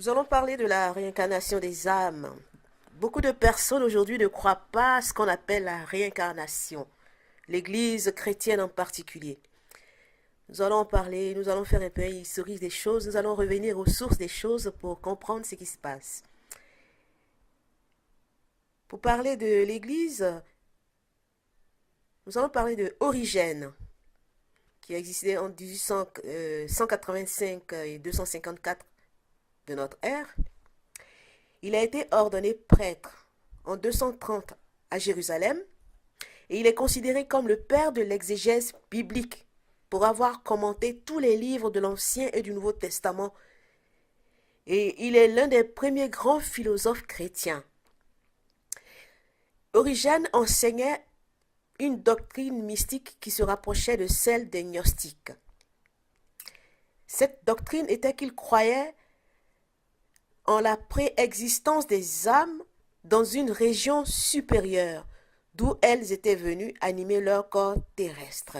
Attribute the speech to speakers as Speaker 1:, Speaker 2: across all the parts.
Speaker 1: Nous allons parler de la réincarnation des âmes. Beaucoup de personnes aujourd'hui ne croient pas à ce qu'on appelle la réincarnation, l'Église chrétienne en particulier. Nous allons en parler, nous allons faire un peu une historique des choses, nous allons revenir aux sources des choses pour comprendre ce qui se passe. Pour parler de l'Église, nous allons parler de Origène, qui a existé en 1885 et 254 de notre ère. Il a été ordonné prêtre en 230 à Jérusalem et il est considéré comme le père de l'exégèse biblique pour avoir commenté tous les livres de l'Ancien et du Nouveau Testament. Et il est l'un des premiers grands philosophes chrétiens. Origène enseignait une doctrine mystique qui se rapprochait de celle des gnostiques. Cette doctrine était qu'il croyait en la préexistence des âmes dans une région supérieure, d'où elles étaient venues animer leur corps terrestre.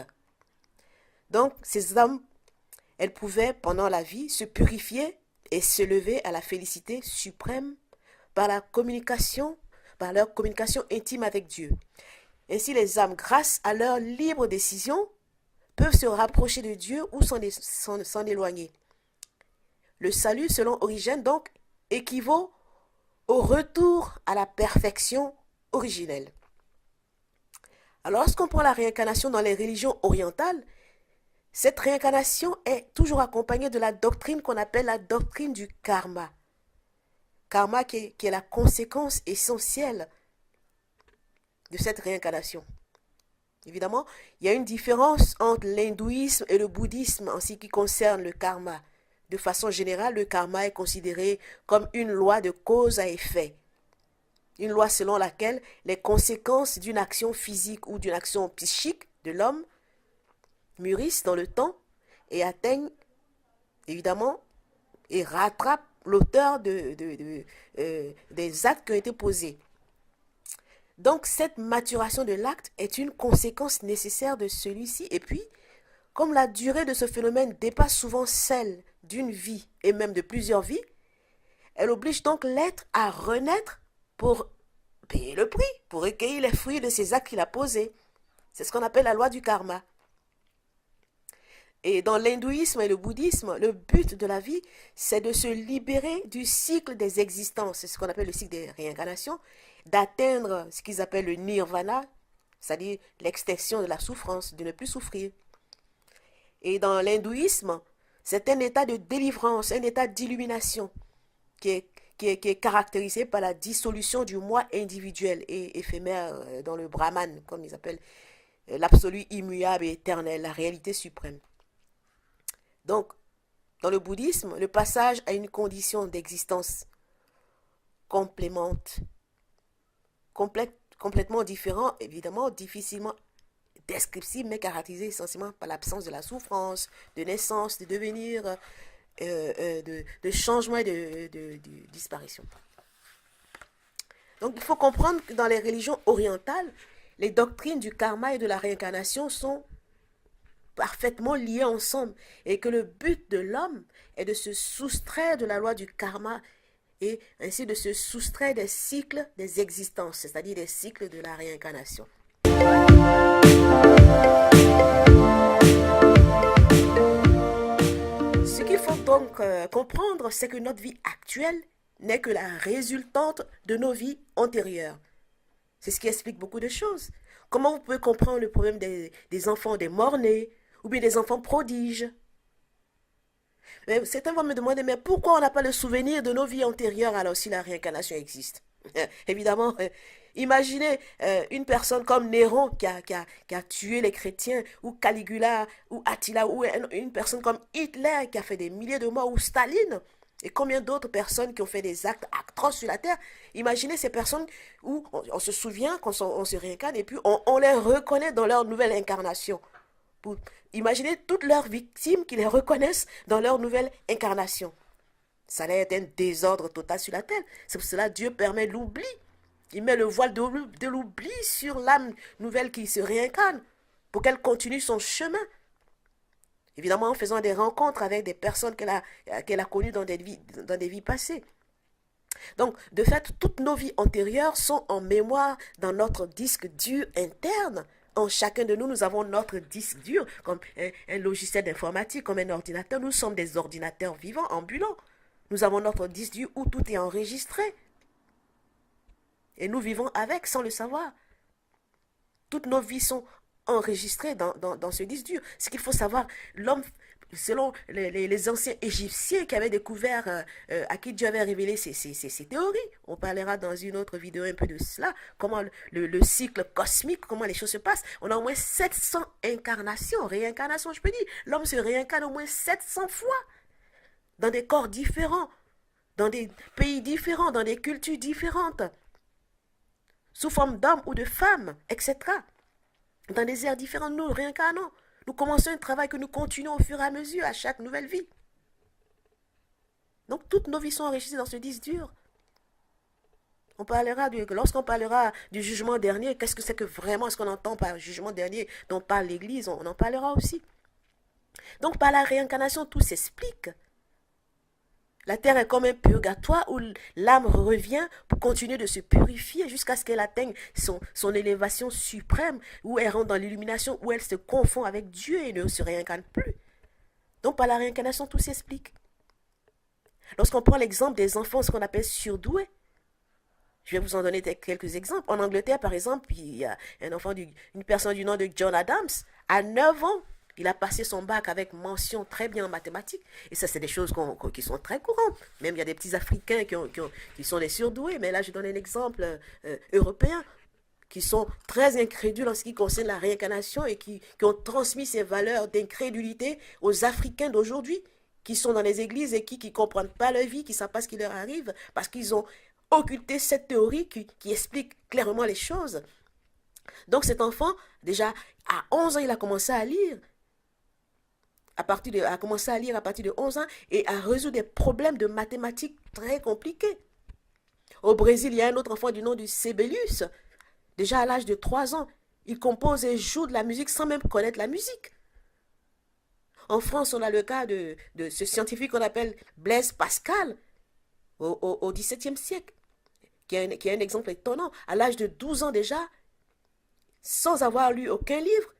Speaker 1: Donc, ces âmes, elles pouvaient, pendant la vie, se purifier et se lever à la félicité suprême par leur communication intime avec Dieu. Ainsi, les âmes, grâce à leur libre décision, peuvent se rapprocher de Dieu ou s'en éloigner. Le salut, selon Origène, donc, équivaut au retour à la perfection originelle. Alors, lorsqu'on prend la réincarnation dans les religions orientales, cette réincarnation est toujours accompagnée de la doctrine qu'on appelle la doctrine du karma. Karma qui est la conséquence essentielle de cette réincarnation. Évidemment, il y a une différence entre l'hindouisme et le bouddhisme en ce qui concerne le karma. De façon générale, le karma est considéré comme une loi de cause à effet. Une loi selon laquelle les conséquences d'une action physique ou d'une action psychique de l'homme mûrissent dans le temps et atteignent, évidemment, et rattrapent l'auteur des actes qui ont été posés. Donc, cette maturation de l'acte est une conséquence nécessaire de celui-ci. Et puis, comme la durée de ce phénomène dépasse souvent celle d'une vie et même de plusieurs vies, elle oblige donc l'être à renaître pour payer le prix, pour recueillir les fruits de ses actes qu'il a posés. C'est ce qu'on appelle la loi du karma. Et dans l'hindouisme et le bouddhisme, le but de la vie, c'est de se libérer du cycle des existences, c'est ce qu'on appelle le cycle des réincarnations, d'atteindre ce qu'ils appellent le nirvana, c'est-à-dire l'extinction de la souffrance, de ne plus souffrir. Et dans l'hindouisme, c'est un état de délivrance, un état d'illumination qui est caractérisé par la dissolution du moi individuel et éphémère dans le Brahman, comme ils appellent l'absolu immuable et éternel, la réalité suprême. Donc, dans le bouddhisme, le passage à une condition d'existence complètement différent, évidemment, difficilement descriptible, mais caractérisé essentiellement par l'absence de la souffrance, de naissance, de devenir, de changement et de disparition. Donc, il faut comprendre que dans les religions orientales, les doctrines du karma et de la réincarnation sont parfaitement liés ensemble et que le but de l'homme est de se soustraire de la loi du karma et ainsi de se soustraire des cycles des existences, c'est-à-dire des cycles de la réincarnation. Ce qu'il faut donc comprendre, c'est que notre vie actuelle n'est que la résultante de nos vies antérieures. C'est ce qui explique beaucoup de choses. Comment vous pouvez comprendre le problème des enfants, des morts-nés, ou bien des enfants prodiges? Certains vont me demander, mais pourquoi on n'a pas le souvenir de nos vies antérieures alors si la réincarnation existe? Évidemment, imaginez une personne comme Néron qui a tué les chrétiens, ou Caligula, ou Attila, ou une personne comme Hitler qui a fait des milliers de morts, ou Staline, et combien d'autres personnes qui ont fait des actes atroces sur la terre. Imaginez ces personnes où on se souvient qu'on se réincarne et puis on les reconnaît dans leur nouvelle incarnation. Imaginez toutes leurs victimes qui les reconnaissent dans leur nouvelle incarnation. Ça allait être un désordre total sur la terre. C'est pour cela que Dieu permet l'oubli. Il met le voile de l'oubli sur l'âme nouvelle qui se réincarne pour qu'elle continue son chemin. Évidemment, en faisant des rencontres avec des personnes qu'elle a connues dans des vies passées. Donc, de fait, toutes nos vies antérieures sont en mémoire dans notre disque dur interne. En chacun de nous, nous avons notre disque dur, comme un logiciel d'informatique, comme un ordinateur. Nous sommes des ordinateurs vivants, ambulants. Nous avons notre disque dur où tout est enregistré. Et nous vivons avec sans le savoir. Toutes nos vies sont enregistrées dans ce disque dur. Ce qu'il faut savoir, l'homme, selon les anciens Égyptiens qui avaient découvert, à qui Dieu avait révélé ces théories, on parlera dans une autre vidéo un peu de cela, comment le cycle cosmique, comment les choses se passent. On a au moins 700 incarnations, réincarnations, je peux dire. L'homme se réincarne au moins 700 fois dans des corps différents, dans des pays différents, dans des cultures différentes, sous forme d'hommes ou de femmes, etc. Dans des airs différents, nous réincarnons. Nous commençons un travail que nous continuons au fur et à mesure, à chaque nouvelle vie. Donc, toutes nos vies sont enregistrées dans ce disque dur. Lorsqu'on parlera du jugement dernier, qu'est-ce que c'est que vraiment ce qu'on entend par jugement dernier dont parle l'Église, on en parlera aussi. Donc, par la réincarnation, tout s'explique. La terre est comme un purgatoire où l'âme revient pour continuer de se purifier jusqu'à ce qu'elle atteigne son élévation suprême, où elle rentre dans l'illumination, où elle se confond avec Dieu et ne se réincarne plus. Donc par la réincarnation, tout s'explique. Lorsqu'on prend l'exemple des enfants, ce qu'on appelle surdoués, je vais vous en donner quelques exemples. En Angleterre, par exemple, il y a une personne du nom de John Adams, à 9 ans, il a passé son bac avec mention très bien en mathématiques. Et ça, c'est des choses qui sont très courantes. Même il y a des petits Africains qui sont des surdoués. Mais là, je donne un exemple européen qui sont très incrédules en ce qui concerne la réincarnation et qui ont transmis ces valeurs d'incrédulité aux Africains d'aujourd'hui qui sont dans les églises et qui ne comprennent pas leur vie, qui ne savent pas ce qui leur arrive parce qu'ils ont occulté cette théorie qui explique clairement les choses. Donc cet enfant, déjà à 11 ans, il a commencé à lire. A commencé à lire à partir de 11 ans et à résoudre des problèmes de mathématiques très compliqués. Au Brésil, il y a un autre enfant du nom de Sibelius. Déjà à l'âge de 3 ans, il compose et joue de la musique sans même connaître la musique. En France, on a le cas de ce scientifique qu'on appelle Blaise Pascal au XVIIe siècle, qui est un exemple étonnant. À l'âge de 12 ans déjà, sans avoir lu aucun livre,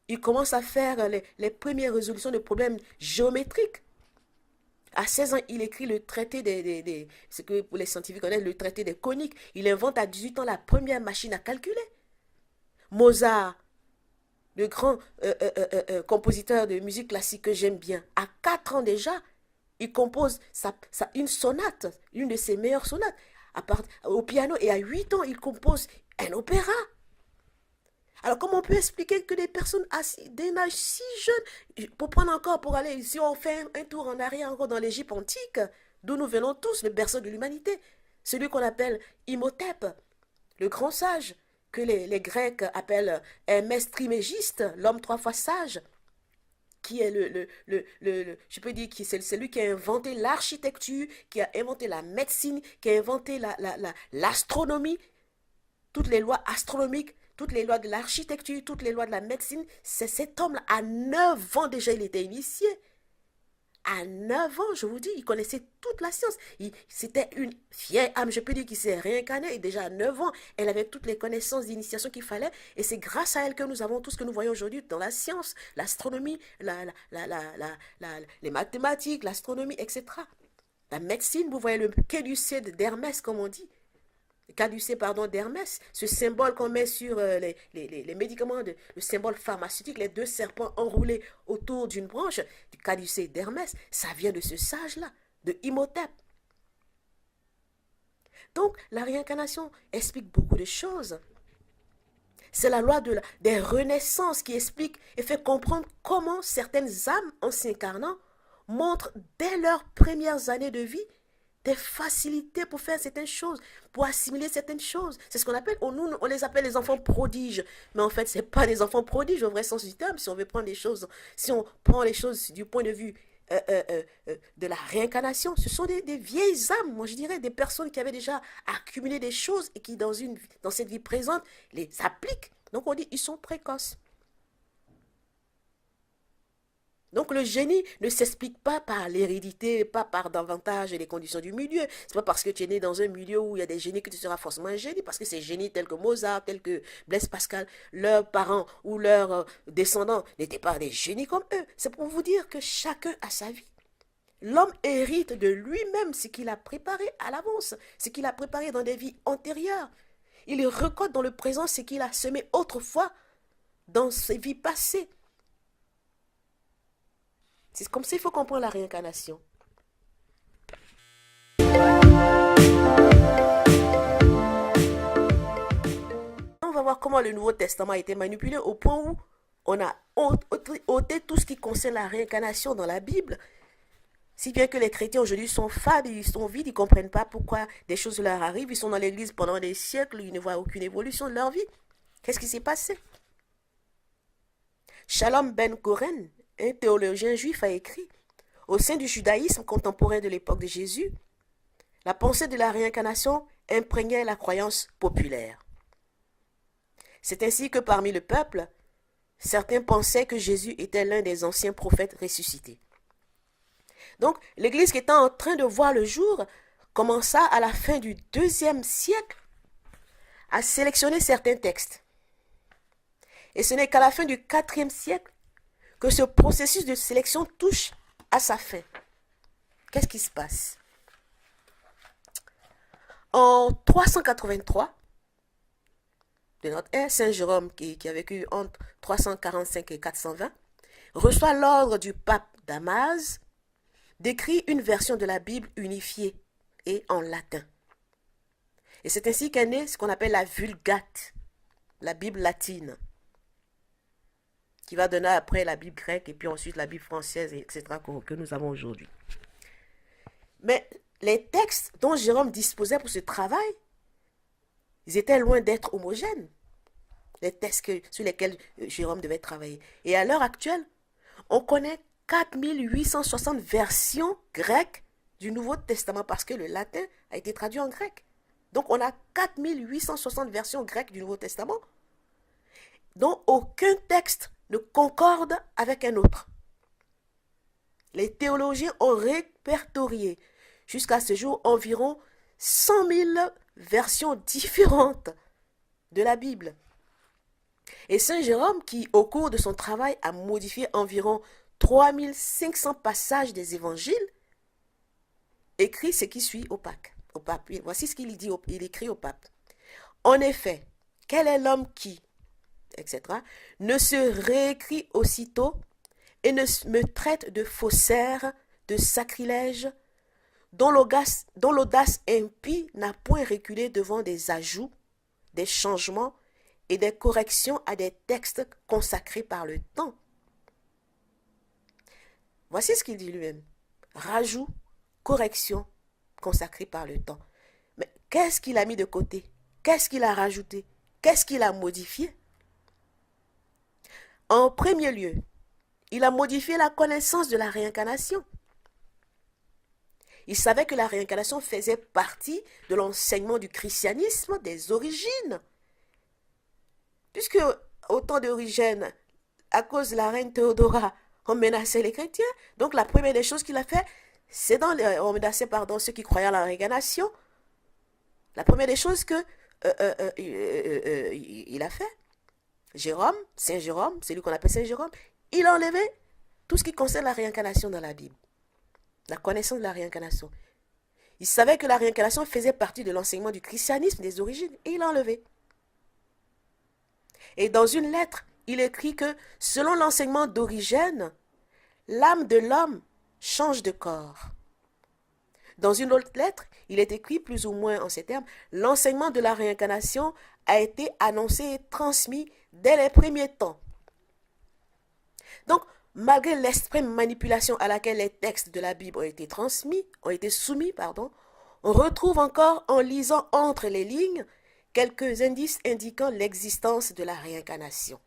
Speaker 1: il commence à faire les premières résolutions de problèmes géométriques. À 16 ans, il écrit le traité ce que pour les scientifiques connaissent, le traité des coniques. Il invente à 18 ans la première machine à calculer. Mozart, le grand compositeur de musique classique que j'aime bien, à 4 ans déjà, il compose une sonate, une de ses meilleures sonates, au piano. Et à 8 ans, il compose un opéra. Alors, comment on peut expliquer que des personnes d'un âge si jeune, si on fait un tour en arrière encore dans l'Égypte antique, d'où nous venons tous, le berceau de l'humanité, celui qu'on appelle Imhotep, le grand sage, que les Grecs appellent Hermès Trismégiste, l'homme 3 fois sage, qui est je peux dire, c'est celui qui a inventé l'architecture, qui a inventé la médecine, qui a inventé l'astronomie, toutes les lois astronomiques, toutes les lois de l'architecture, toutes les lois de la médecine. C'est cet homme-là, à 9 ans déjà, il était initié. À 9 ans, je vous dis, il connaissait toute la science. C'était une vieille âme, je peux dire, qui s'est réincarnée. Et déjà à 9 ans, elle avait toutes les connaissances d'initiation qu'il fallait. Et c'est grâce à elle que nous avons tout ce que nous voyons aujourd'hui dans la science, l'astronomie, les mathématiques, l'astronomie, etc. La médecine, vous voyez le caducée d'Hermès, comme on dit. Caducée, pardon, d'Hermès, ce symbole qu'on met sur les médicaments, le symbole pharmaceutique, les 2 serpents enroulés autour d'une branche, du caducée d'Hermès, ça vient de ce sage-là, de Imhotep. Donc, la réincarnation explique beaucoup de choses. C'est la loi des renaissances qui explique et fait comprendre comment certaines âmes, en s'incarnant, montrent dès leurs premières années de vie des facilités pour faire certaines choses, pour assimiler certaines choses. C'est ce qu'on appelle, on les appelle les enfants prodiges. Mais en fait, ce n'est pas des enfants prodiges au vrai sens du terme. Si on veut prendre les choses, si on prend les choses du point de vue de la réincarnation, ce sont des vieilles âmes, moi je dirais, des personnes qui avaient déjà accumulé des choses et qui, dans cette vie présente, les appliquent. Donc on dit, ils sont précoces. Donc le génie ne s'explique pas par l'hérédité, pas par davantage les conditions du milieu. C'est pas parce que tu es né dans un milieu où il y a des génies que tu seras forcément un génie, parce que ces génies tels que Mozart, tels que Blaise Pascal, leurs parents ou leurs descendants n'étaient pas des génies comme eux. C'est pour vous dire que chacun a sa vie. L'homme hérite de lui-même ce qu'il a préparé à l'avance, ce qu'il a préparé dans des vies antérieures. Il récolte dans le présent ce qu'il a semé autrefois dans ses vies passées. C'est comme ça qu'il faut comprendre la réincarnation. On va voir comment le Nouveau Testament a été manipulé au point où on a ôté tout ce qui concerne la réincarnation dans la Bible. Si bien que les chrétiens aujourd'hui sont fades, ils sont vides, ils ne comprennent pas pourquoi des choses leur arrivent. Ils sont dans l'église pendant des siècles, ils ne voient aucune évolution de leur vie. Qu'est-ce qui s'est passé? Shalom Ben Koren, un théologien juif, a écrit: au sein du judaïsme contemporain de l'époque de Jésus, la pensée de la réincarnation imprégnait la croyance populaire. C'est ainsi que parmi le peuple, certains pensaient que Jésus était l'un des anciens prophètes ressuscités. Donc, l'Église qui était en train de voir le jour commença à la fin du IIe siècle à sélectionner certains textes. Et ce n'est qu'à la fin du IVe siècle que ce processus de sélection touche à sa fin. Qu'est-ce qui se passe? En 383, de notre ère, Saint Jérôme, qui a vécu entre 345 et 420, reçoit l'ordre du pape Damas d'écrire une version de la Bible unifiée et en latin. Et c'est ainsi qu'est née ce qu'on appelle la Vulgate, la Bible latine, qui va donner après la Bible grecque et puis ensuite la Bible française, etc., que nous avons aujourd'hui. Mais les textes dont Jérôme disposait pour ce travail, ils étaient loin d'être homogènes, les textes sur lesquels Jérôme devait travailler. Et à l'heure actuelle, on connaît 4860 versions grecques du Nouveau Testament parce que le latin a été traduit en grec. Donc on a 4860 versions grecques du Nouveau Testament dont aucun texte ne concorde avec un autre. Les théologiens ont répertorié jusqu'à ce jour environ 100 000 versions différentes de la Bible. Et Saint Jérôme, qui au cours de son travail a modifié environ 3500 passages des évangiles, écrit ce qui suit au pape. Voici ce qu'il dit, il écrit au pape. En effet, quel est l'homme qui, etc., ne se réécrit aussitôt et ne me traite de faussaire, de sacrilège, dont l'audace impie n'a point reculé devant des ajouts, des changements et des corrections à des textes consacrés par le temps. Voici ce qu'il dit lui-même. Rajout, correction, consacrés par le temps. Mais qu'est-ce qu'il a mis de côté? Qu'est-ce qu'il a rajouté? Qu'est-ce qu'il a modifié? En premier lieu, il a modifié la connaissance de la réincarnation. Il savait que la réincarnation faisait partie de l'enseignement du christianisme des origines. Puisque au temps d'Origène, à cause de la reine Théodora, on menaçait les chrétiens. Donc la première des choses qu'il a fait, c'est on menaçait ceux qui croyaient à la réincarnation. La première des choses que il a fait, Saint Jérôme, c'est lui qu'on appelle Saint Jérôme, il a enlevé tout ce qui concerne la réincarnation dans la Bible. La connaissance de la réincarnation. Il savait que la réincarnation faisait partie de l'enseignement du christianisme des origines et il l'a enlevé. Et dans une lettre, il écrit que selon l'enseignement d'Origène, l'âme de l'homme change de corps. Dans une autre lettre, il est écrit plus ou moins en ces termes, l'enseignement de la réincarnation a été annoncé et transmis dès les premiers temps. Donc, malgré l'extrême manipulation à laquelle les textes de la Bible ont été soumis, on retrouve encore en lisant entre les lignes quelques indices indiquant l'existence de la réincarnation.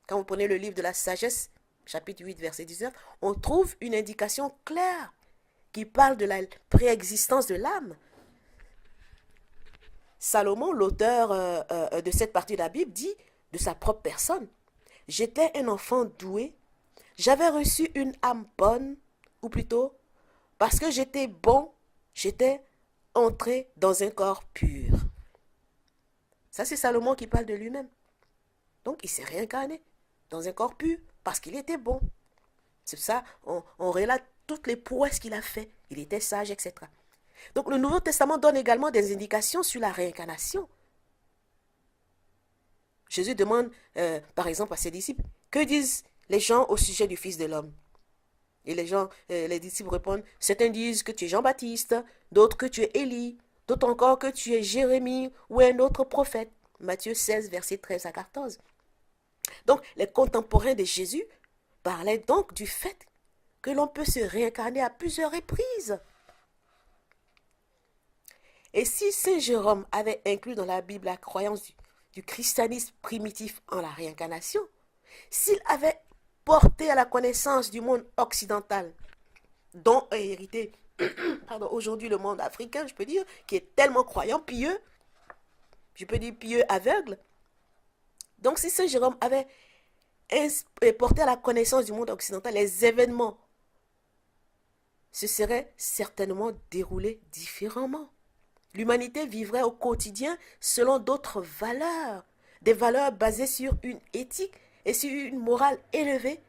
Speaker 1: Quand vous prenez le livre de la sagesse, chapitre 8, verset 19, on trouve une indication claire qui parle de la préexistence de l'âme. Salomon, l'auteur de cette partie de la Bible, dit de sa propre personne: j'étais un enfant doué, J'avais reçu une âme bonne, ou plutôt, parce que j'étais bon, j'étais entré dans un corps pur. Ça, c'est Salomon qui parle de lui-même. Donc, il s'est réincarné dans un corps pur parce qu'il était bon. C'est ça, on relate toutes les prouesses qu'il a fait. Il était sage, etc. Donc, le Nouveau Testament donne également des indications sur la réincarnation. Jésus demande, par exemple, à ses disciples, que disent les gens au sujet du Fils de l'homme? Et les disciples répondent, certains disent que tu es Jean-Baptiste, d'autres que tu es Élie, d'autres encore que tu es Jérémie ou un autre prophète. Matthieu 16, versets 13 à 14. Donc, les contemporains de Jésus parlaient donc du fait que l'on peut se réincarner à plusieurs reprises. Et si Saint Jérôme avait inclus dans la Bible la croyance du christianisme primitif en la réincarnation, s'il avait porté à la connaissance du monde occidental, dont a hérité aujourd'hui le monde africain, je peux dire, qui est tellement croyant, pieux, je peux dire pieux aveugle. Donc si Saint Jérôme avait porté à la connaissance du monde occidental les événements, se seraient certainement déroulés différemment. L'humanité vivrait au quotidien selon d'autres valeurs, des valeurs basées sur une éthique et sur une morale élevée.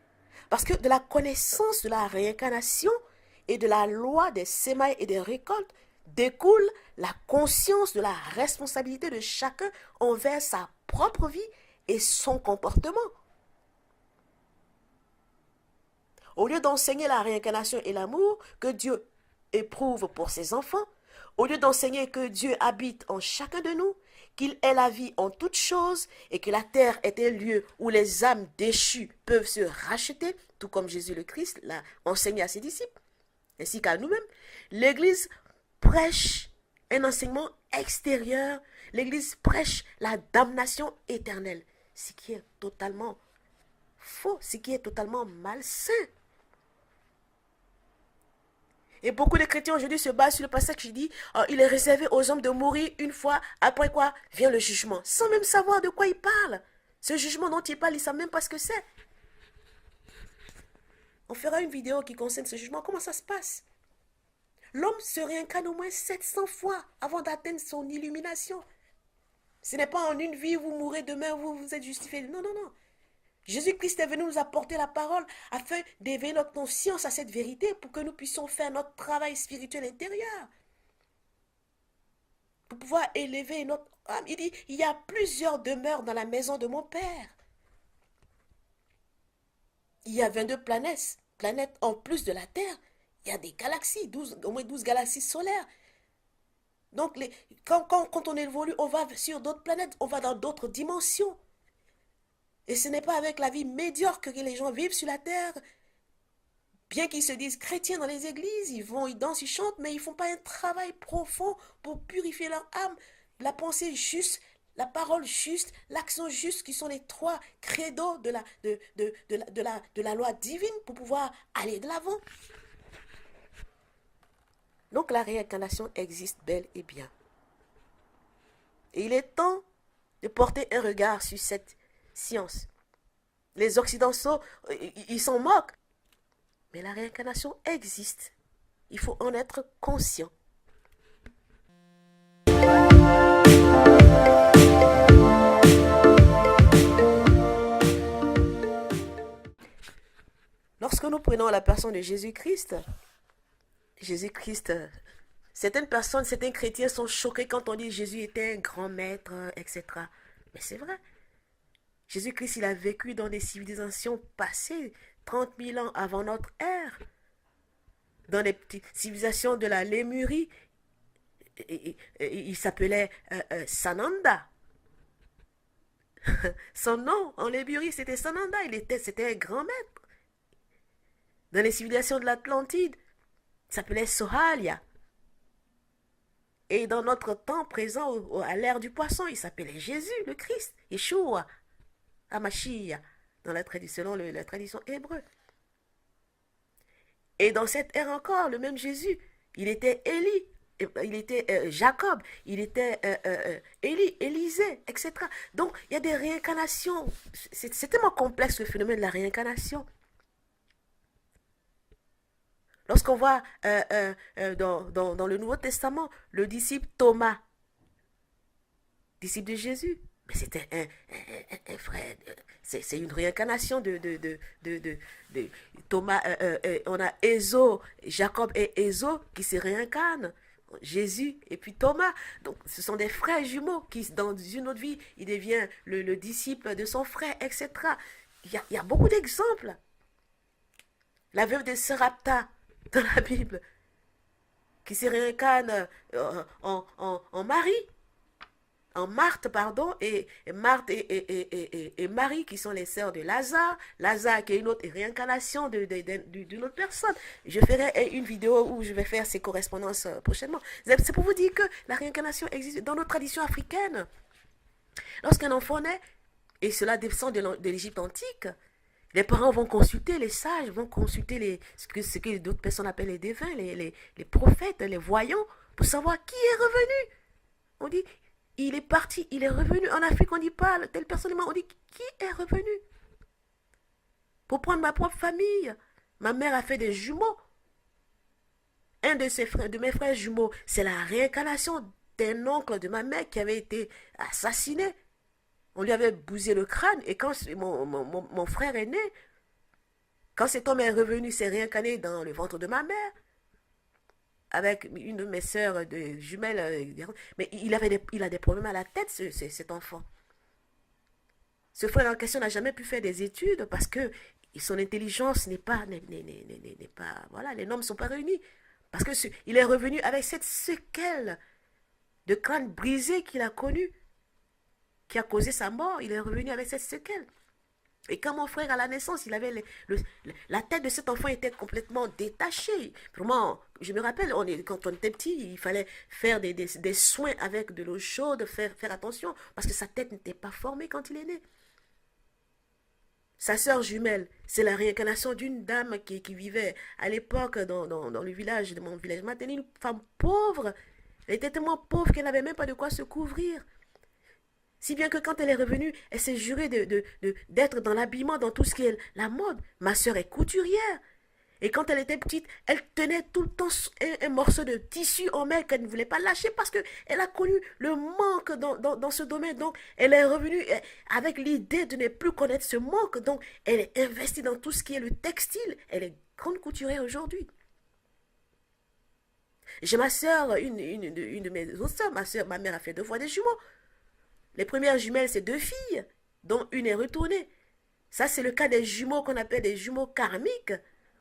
Speaker 1: Parce que de la connaissance de la réincarnation et de la loi des semailles et des récoltes découle la conscience de la responsabilité de chacun envers sa propre vie et son comportement. Au lieu d'enseigner la réincarnation et l'amour que Dieu éprouve pour ses enfants, au lieu d'enseigner que Dieu habite en chacun de nous, qu'il est la vie en toutes choses et que la terre est un lieu où les âmes déchues peuvent se racheter, tout comme Jésus le Christ l'a enseigné à ses disciples, ainsi qu'à nous-mêmes, l'Église prêche un enseignement extérieur. L'Église prêche la damnation éternelle, ce qui est totalement faux, ce qui est totalement malsain. Et beaucoup de chrétiens aujourd'hui se basent sur le passage qui dit il est réservé aux hommes de mourir une fois, après quoi vient le jugement, sans même savoir de quoi ils parlent. Ce jugement dont ils parlent, ils ne savent même pas ce que c'est. On fera une vidéo qui concerne ce jugement. Comment ça se passe? L'homme se réincarne au moins 700 fois avant d'atteindre son illumination. Ce n'est pas en une vie, vous mourrez demain, vous êtes justifié. Non, non, non. Jésus-Christ est venu nous apporter la parole afin d'éveiller notre conscience à cette vérité pour que nous puissions faire notre travail spirituel intérieur. Pour pouvoir élever notre âme. Il dit, il y a plusieurs demeures dans la maison de mon Père. Il y a 22 planètes en plus de la Terre. Il y a des galaxies, au moins 12 galaxies solaires. Donc, quand on évolue, on va sur d'autres planètes, on va dans d'autres dimensions. Et ce n'est pas avec la vie médiocre que les gens vivent sur la terre. Bien qu'ils se disent chrétiens dans les églises, ils vont, ils dansent, ils chantent, mais ils ne font pas un travail profond pour purifier leur âme. La pensée juste, la parole juste, l'action juste, qui sont les trois credos de la loi divine pour pouvoir aller de l'avant. Donc la réincarnation existe bel et bien. Et il est temps de porter un regard sur cette science. Les Occidentaux, ils s'en moquent. Mais la réincarnation existe. Il faut en être conscient. Lorsque nous prenons la personne de Jésus-Christ, certaines personnes, certains chrétiens sont choqués quand on dit Jésus était un grand maître, etc. Mais c'est vrai. Jésus-Christ, il a vécu dans des civilisations passées, 30 000 ans avant notre ère. Dans les petites civilisations de la Lémurie, il s'appelait Sananda. Son nom en Lémurie, c'était Sananda. C'était un grand maître. Dans les civilisations de l'Atlantide, il s'appelait Sohalia. Et dans notre temps présent, à l'ère du poisson, il s'appelait Jésus, le Christ, Yeshua, Hamashiach, selon la tradition hébreu. Et dans cette ère encore, le même Jésus, il était Élie, il était Jacob, il était Élie, Élisée, etc. Donc, il y a des réincarnations. C'est tellement complexe le phénomène de la réincarnation. Lorsqu'on voit dans le Nouveau Testament, le disciple Thomas, disciple de Jésus, mais c'était un frère, c'est une réincarnation de Thomas. On a Ésaü, Jacob et Ésaü qui se réincarnent. Jésus et puis Thomas. Donc, ce sont des frères jumeaux qui, dans une autre vie, il devient le disciple de son frère, etc. Il y a beaucoup d'exemples. La veuve de Sarepta dans la Bible, qui se réincarne en Marie, en Marthe, pardon, et Marthe et Marie, qui sont les sœurs de Lazare. Lazare, qui est une autre réincarnation d'une autre personne. Je ferai une vidéo où je vais faire ces correspondances prochainement. C'est pour vous dire que la réincarnation existe dans nos traditions africaines. Lorsqu'un enfant naît, et cela descend de l'Égypte antique, les parents vont consulter les sages, vont consulter ce que d'autres personnes appellent les devins, les prophètes, les voyants, pour savoir qui est revenu. On dit, il est parti, il est revenu. En Afrique, on ne dit pas, telle personne, on dit, qui est revenu? Pour prendre ma propre famille, ma mère a fait des jumeaux. Un de mes frères jumeaux, c'est la réincarnation d'un oncle de ma mère qui avait été assassiné. On lui avait bousillé le crâne, et quand mon frère est né, quand cet homme est revenu, s'est réincarné dans le ventre de ma mère, avec une de mes sœurs de jumelles, mais il a des problèmes à la tête, cet enfant. Ce frère en question n'a jamais pu faire des études parce que son intelligence n'est pas, voilà, les normes ne sont pas réunies. Parce que il est revenu avec cette séquelle de crâne brisé qu'il a connue, qui a causé sa mort. Il est revenu avec cette séquelle. Et quand mon frère, à la naissance, il avait la tête de cet enfant était complètement détachée. Vraiment, je me rappelle, quand on était petit, il fallait faire des soins avec de l'eau chaude, faire attention, parce que sa tête n'était pas formée quand il est né. Sa sœur jumelle, c'est la réincarnation d'une dame qui vivait à l'époque dans le village, de mon village maternel, une femme pauvre. Elle était tellement pauvre qu'elle n'avait même pas de quoi se couvrir. Si bien que quand elle est revenue, elle s'est jurée d'être dans l'habillement, dans tout ce qui est la mode. Ma sœur est couturière. Et quand elle était petite, elle tenait tout le temps un morceau de tissu en main qu'elle ne voulait pas lâcher parce qu'elle a connu le manque dans ce domaine. Donc, elle est revenue avec l'idée de ne plus connaître ce manque. Donc, elle est investie dans tout ce qui est le textile. Elle est grande couturière aujourd'hui. J'ai ma sœur, une de mes autres sœurs, ma mère a fait 2 fois des jumeaux. Les premières jumelles, c'est 2 filles, dont une est retournée. Ça, c'est le cas des jumeaux qu'on appelle des jumeaux karmiques,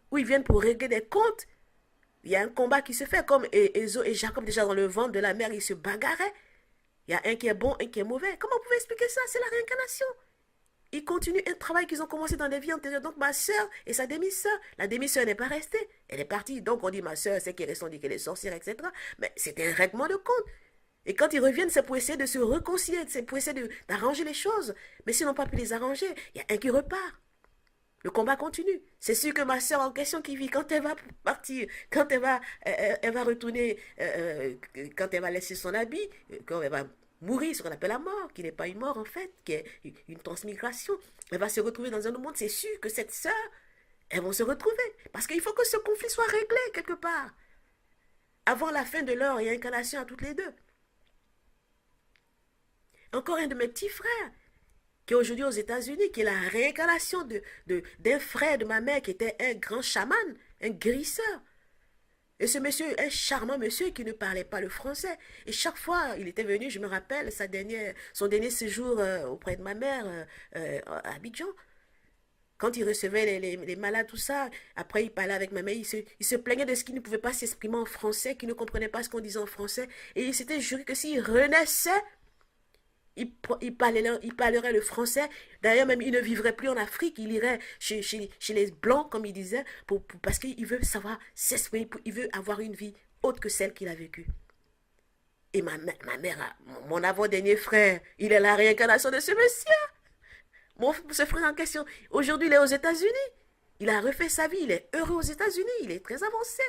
Speaker 1: où ils viennent pour régler des comptes. Il y a un combat qui se fait, comme Ésaü et Jacob, déjà dans le ventre de la mère, ils se bagarraient. Il y a un qui est bon, un qui est mauvais. Comment vous pouvez expliquer ça? C'est la réincarnation. Ils continuent un travail qu'ils ont commencé dans des vies antérieures. Donc ma soeur et sa demi-soeur, la demi-soeur n'est pas restée. Elle est partie. Donc on dit ma soeur, c'est qu'elle est, on dit qu'elle est sorcière, etc. Mais c'était un règlement de compte. Et quand ils reviennent, c'est pour essayer de se réconcilier, c'est pour essayer d'arranger les choses. Mais s'ils n'ont pas pu les arranger, il y a un qui repart. Le combat continue. C'est sûr que ma soeur en question qui vit, quand elle va partir, quand elle va retourner, quand elle va laisser son habit, quand elle va mourir, ce qu'on appelle la mort, qui n'est pas une mort en fait, qui est une transmigration, elle va se retrouver dans un autre monde. C'est sûr que cette soeur, elles vont se retrouver. Parce qu'il faut que ce conflit soit réglé quelque part. Avant la fin de leur réincarnation à toutes les deux. Encore un de mes petits frères, qui est aujourd'hui aux États-Unis, qui est la réincarnation d'un frère de ma mère qui était un grand chaman, un guérisseur. Et ce monsieur, un charmant monsieur qui ne parlait pas le français. Et chaque fois, il était venu, je me rappelle, son dernier séjour auprès de ma mère à Abidjan. Quand il recevait les malades, tout ça, après il parlait avec ma mère, il se plaignait de ce qu'il ne pouvait pas s'exprimer en français, qu'il ne comprenait pas ce qu'on disait en français. Et il s'était juré que s'il renaissait, il parlerait le français. D'ailleurs, même, il ne vivrait plus en Afrique. Il irait chez les Blancs, comme il disait, parce qu'il veut savoir s'exprimer, il veut avoir une vie autre que celle qu'il a vécue. Et ma mère, mon avant-dernier frère, il est la réincarnation de ce monsieur. Ce frère en question, aujourd'hui, il est aux États-Unis. Il a refait sa vie. Il est heureux aux États-Unis. Il est très avancé.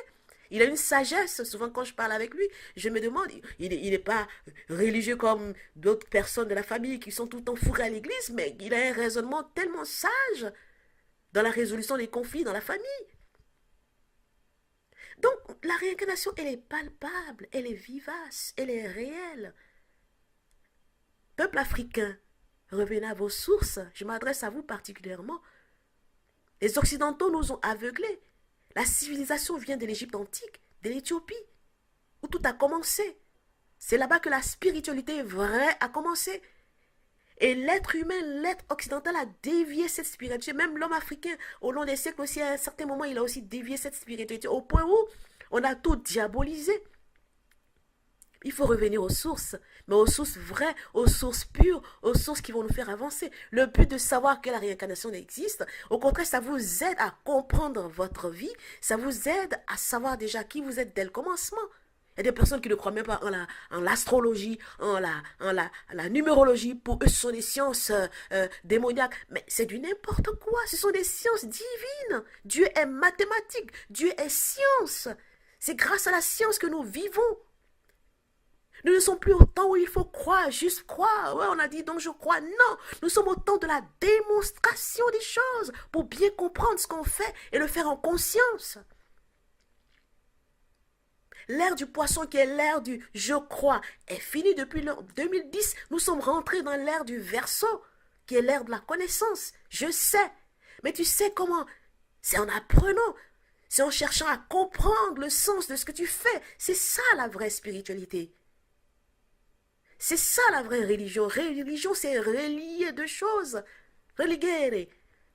Speaker 1: Il a une sagesse. Souvent, quand je parle avec lui, je me demande, il n'est pas religieux comme d'autres personnes de la famille qui sont tout le temps fourrées à l'église, mais il a un raisonnement tellement sage dans la résolution des conflits dans la famille. Donc, la réincarnation, elle est palpable, elle est vivace, elle est réelle. Peuple africain, revenez à vos sources. Je m'adresse à vous particulièrement. Les Occidentaux nous ont aveuglés. La civilisation vient de l'Égypte antique, de l'Éthiopie, où tout a commencé. C'est là-bas que la spiritualité vraie a commencé. Et l'être humain, l'être occidental a dévié cette spiritualité. Même l'homme africain, au long des siècles aussi, à un certain moment, il a aussi dévié cette spiritualité au point où on a tout diabolisé. Il faut revenir aux sources, mais aux sources vraies, aux sources pures, aux sources qui vont nous faire avancer. Le but de savoir que la réincarnation existe, au contraire, ça vous aide à comprendre votre vie, ça vous aide à savoir déjà qui vous êtes dès le commencement. Il y a des personnes qui ne croient même pas en l'astrologie, en la numérologie. Pour eux, ce sont des sciences démoniaques. Mais c'est du n'importe quoi. Ce sont des sciences divines. Dieu est mathématique. Dieu est science. C'est grâce à la science que nous vivons. Nous ne sommes plus au temps où il faut croire, juste croire. Ouais, on a dit donc je crois. Non, nous sommes au temps de la démonstration des choses pour bien comprendre ce qu'on fait et le faire en conscience. L'ère du poisson qui est l'ère du je crois est finie depuis 2010. Nous sommes rentrés dans l'ère du Verseau qui est l'ère de la connaissance. Je sais. Mais tu sais comment? C'est en apprenant. C'est en cherchant à comprendre le sens de ce que tu fais. C'est ça la vraie spiritualité. C'est ça la vraie religion. Religion, c'est relier deux choses. Religere.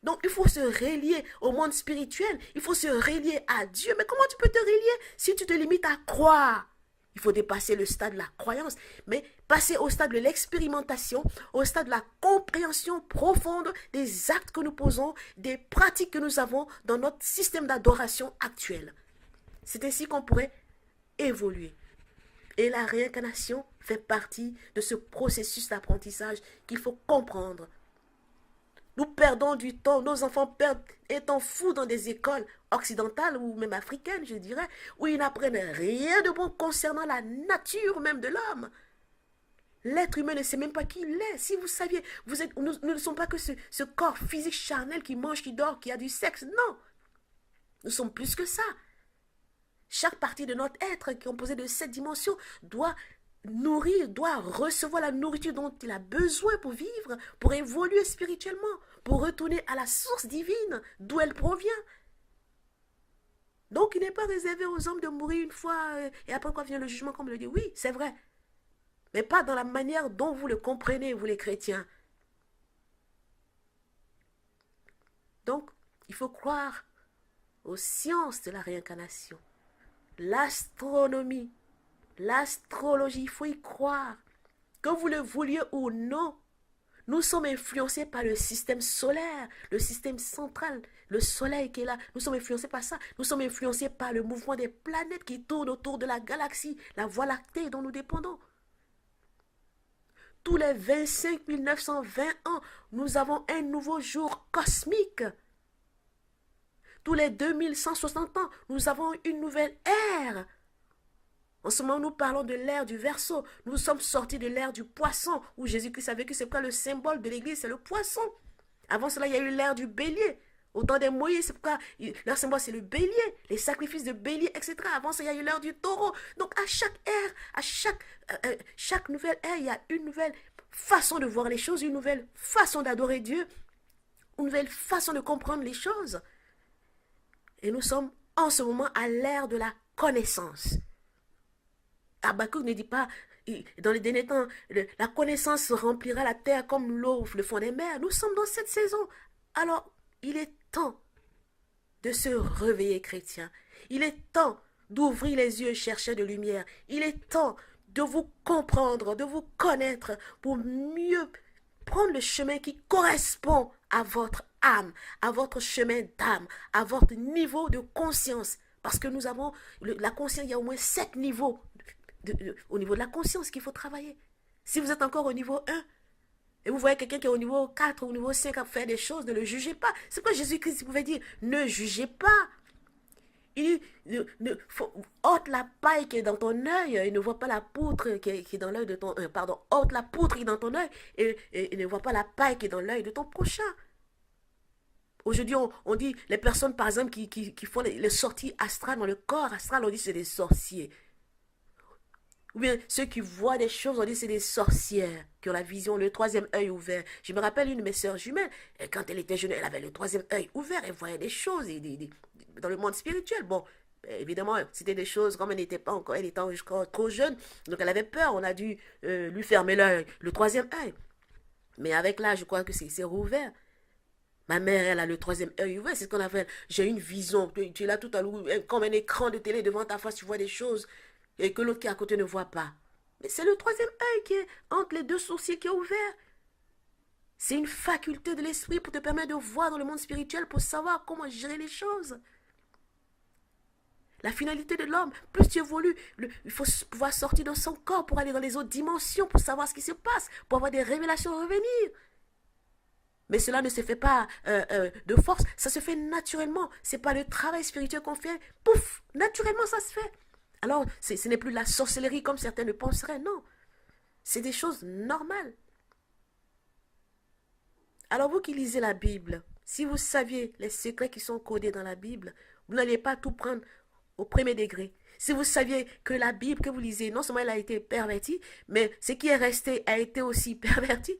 Speaker 1: Donc, il faut se relier au monde spirituel. Il faut se relier à Dieu. Mais comment tu peux te relier si tu te limites à croire? Il faut dépasser le stade de la croyance, mais passer au stade de l'expérimentation, au stade de la compréhension profonde des actes que nous posons, des pratiques que nous avons dans notre système d'adoration actuel. C'est ainsi qu'on pourrait évoluer. Et la réincarnation fait partie de ce processus d'apprentissage qu'il faut comprendre. Nous perdons du temps, nos enfants perdent, étant fous dans des écoles occidentales ou même africaines, je dirais, où ils n'apprennent rien de bon concernant la nature même de l'homme. L'être humain ne sait même pas qui il est. Si vous saviez, nous ne sommes pas que ce corps physique charnel qui mange, qui dort, qui a du sexe. Non, nous sommes plus que ça. Chaque partie de notre être, qui est composée de 7 dimensions, doit nourrir, doit recevoir la nourriture dont il a besoin pour vivre, pour évoluer spirituellement, pour retourner à la source divine d'où elle provient. Donc, il n'est pas réservé aux hommes de mourir une fois et après quoi vient le jugement, comme le dit. Oui, c'est vrai. Mais pas dans la manière dont vous le comprenez, vous les chrétiens. Donc, il faut croire aux sciences de la réincarnation. L'astronomie, l'astrologie, il faut y croire. Que vous le vouliez ou non, nous sommes influencés par le système solaire, le système central, le soleil qui est là. Nous sommes influencés par ça. Nous sommes influencés par le mouvement des planètes qui tournent autour de la galaxie, la Voie lactée dont nous dépendons. Tous les 25 920 ans, nous avons un nouveau jour cosmique. Tous les 2160 ans, nous avons une nouvelle ère. En ce moment, nous parlons de l'ère du Verseau. Nous sommes sortis de l'ère du poisson, où Jésus-Christ a vécu. C'est pourquoi le symbole de l'Église, c'est le poisson. Avant cela, il y a eu l'ère du bélier. Au temps des Moïse, c'est pourquoi leur symbole, c'est le bélier. Les sacrifices de bélier, etc. Avant ça, il y a eu l'ère du taureau. Donc, à chaque ère, à chaque nouvelle ère, il y a une nouvelle façon de voir les choses, une nouvelle façon d'adorer Dieu, une nouvelle façon de comprendre les choses. Et nous sommes en ce moment à l'ère de la connaissance. Habakkuk ne dit pas, dans les derniers temps, la connaissance remplira la terre comme l'eau, le fond des mers. Nous sommes dans cette saison. Alors, il est temps de se réveiller, chrétien. Il est temps d'ouvrir les yeux et chercher de lumière. Il est temps de vous comprendre, de vous connaître pour mieux prendre le chemin qui correspond à votre âme, à votre chemin d'âme, à votre niveau de conscience. Parce que nous avons, la conscience, il y a au moins 7 niveaux au niveau de la conscience qu'il faut travailler. Si vous êtes encore au niveau 1, et vous voyez quelqu'un qui est au niveau 4 ou au niveau 5 à faire des choses, ne le jugez pas. C'est quoi Jésus-Christ pouvait dire? Ne jugez pas. Ôte la paille qui est dans ton œil et ne vois pas la poutre qui est dans l'œil de ton... ôte la poutre qui est dans ton œil et ne vois pas la paille qui est dans l'œil de ton prochain. Aujourd'hui, on dit, les personnes, par exemple, qui font les sorties astrales dans le corps astral, on dit c'est des sorciers. Ou bien ceux qui voient des choses, on dit c'est des sorcières qui ont la vision, le troisième œil ouvert. Je me rappelle une de mes sœurs jumelles, et quand elle était jeune, elle avait le troisième œil ouvert, elle voyait des choses dans le monde spirituel. Bon, évidemment, c'était des choses, comme elle n'était pas encore, elle était encore trop jeune, donc elle avait peur, on a dû lui fermer l'œil, le troisième œil. Mais avec l'âge, je crois que c'est rouvert. Ma mère, elle a le troisième œil ouvert, c'est ce qu'on appelle, j'ai une vision, tu es là tout à l'heure, comme un écran de télé devant ta face, tu vois des choses et que l'autre qui est à côté ne voit pas. Mais c'est le troisième œil qui est entre les deux sourcils qui est ouvert. C'est une faculté de l'esprit pour te permettre de voir dans le monde spirituel, pour savoir comment gérer les choses. La finalité de l'homme, plus tu évolues, il faut pouvoir sortir de son corps pour aller dans les autres dimensions, pour savoir ce qui se passe, pour avoir des révélations à revenir. Mais cela ne se fait pas de force, ça se fait naturellement. Ce n'est pas le travail spirituel qu'on fait, pouf, naturellement ça se fait. Alors, ce n'est plus la sorcellerie comme certains le penseraient, non. C'est des choses normales. Alors, vous qui lisez la Bible, si vous saviez les secrets qui sont codés dans la Bible, vous n'allez pas tout prendre au premier degré. Si vous saviez que la Bible que vous lisez, non seulement elle a été pervertie, mais ce qui est resté a été aussi perverti.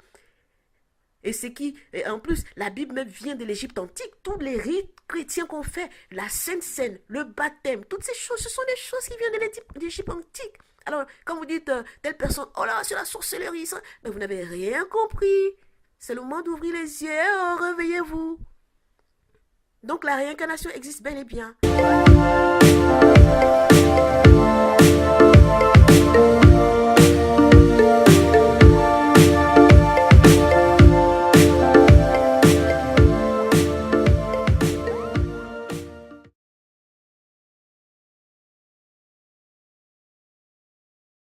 Speaker 1: Et en plus, la Bible même vient de l'Égypte antique. Tous les rites chrétiens qu'on fait, la Sainte Seine, le baptême, toutes ces choses, ce sont des choses qui viennent de l'Égypte antique. Alors, quand vous dites telle personne, oh là, c'est la sorcellerie, ça, mais vous n'avez rien compris. C'est le moment d'ouvrir les yeux, oh, réveillez-vous. Donc, la réincarnation existe bel et bien.